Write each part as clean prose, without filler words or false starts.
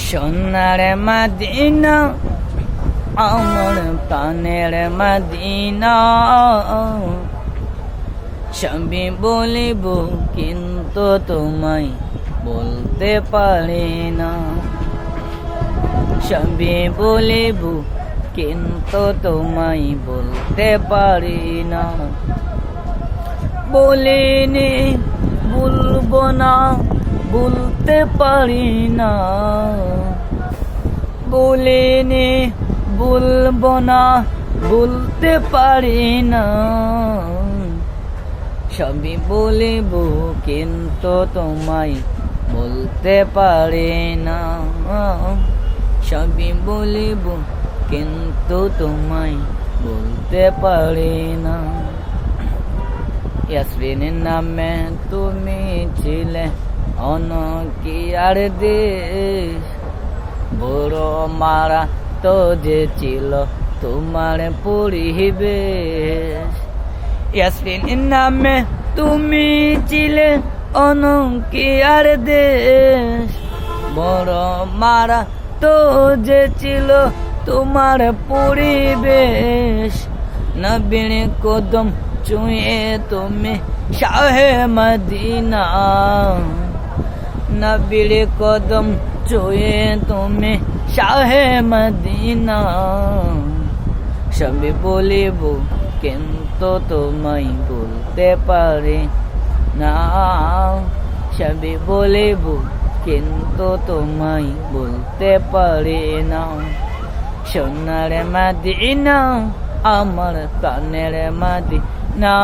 সোনার মদিনা আমার প্রাণের মদিনা, সবই বলিব কিন্তু তোমায় বলতে পারি না। সবই বলিব কিন্তু তোমায় বলতে পারি না। বলিনি বলবো না, বলতে পারি না। বলিনি বলবো না, বলতে পারি না। সবই বলিব কিন্তু তোমায় বলতে পারি না। সবই বলিব কিন্তু তোমায় বলতে পারি না। ইয়াসমিনের নামে তুমি ছিলে অনকিয়ার দেশ, বড় মারা তো যে ছিল তোমার পরিবেশ। ইয়াসমিনের নামে তুমি ছিলে অনকিয়ার দেশ, বড় মারা তো যে ছিল তোমার পরিবেশ। নবীর কদম ছুঁয়ে তুমি শাহে মদিনা, নবীর কদম ছুঁয়ে তুমি শাহে মদিনা। সবই বলিব কিন্তু তোমায় বলতে পারি না। সবই বলিব কিন্তু তোমায় বলতে পারি না। সোনার মদিনা আমার প্রাণের মদিনা,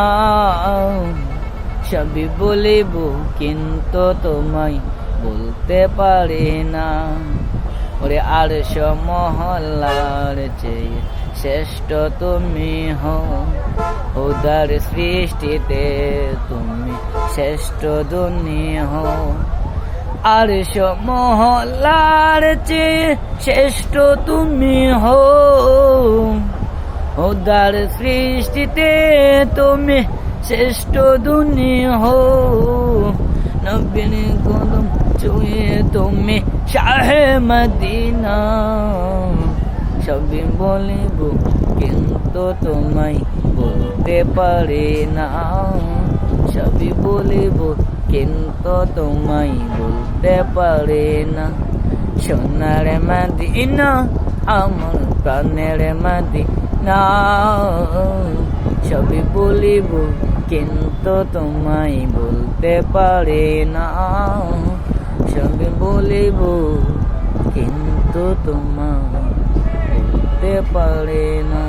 সবই বলিব কিন্তু তোমায় বলতে পারি না। ওরে আরশ মহল্লার চেয়ে শ্রেষ্ঠ তুমি হও, খোদার সৃষ্টিতে তুমি শ্রেষ্ঠ দুনিয়া হও। আরশ মহল্লার চেয়ে শ্রেষ্ঠ তুমি হও, খোদার সৃষ্টিতে তুমি শ্রেষ্ঠ দুনিয়া হও। নবীর কদম ছুঁয়ে তুমি শাহে মদিনা, সবই বলিব কিন্তু তোমায় বলতে পারি না। সবই বলিব কিন্তু তোমায় বলতে পারি না। সোনার মদিনা আমার প্রাণের মদিনা, সবই বলিব কিন্তু তোমায় বলতে পারি না। সবই বলিব কিন্তু তোমায় বলতে পারি না।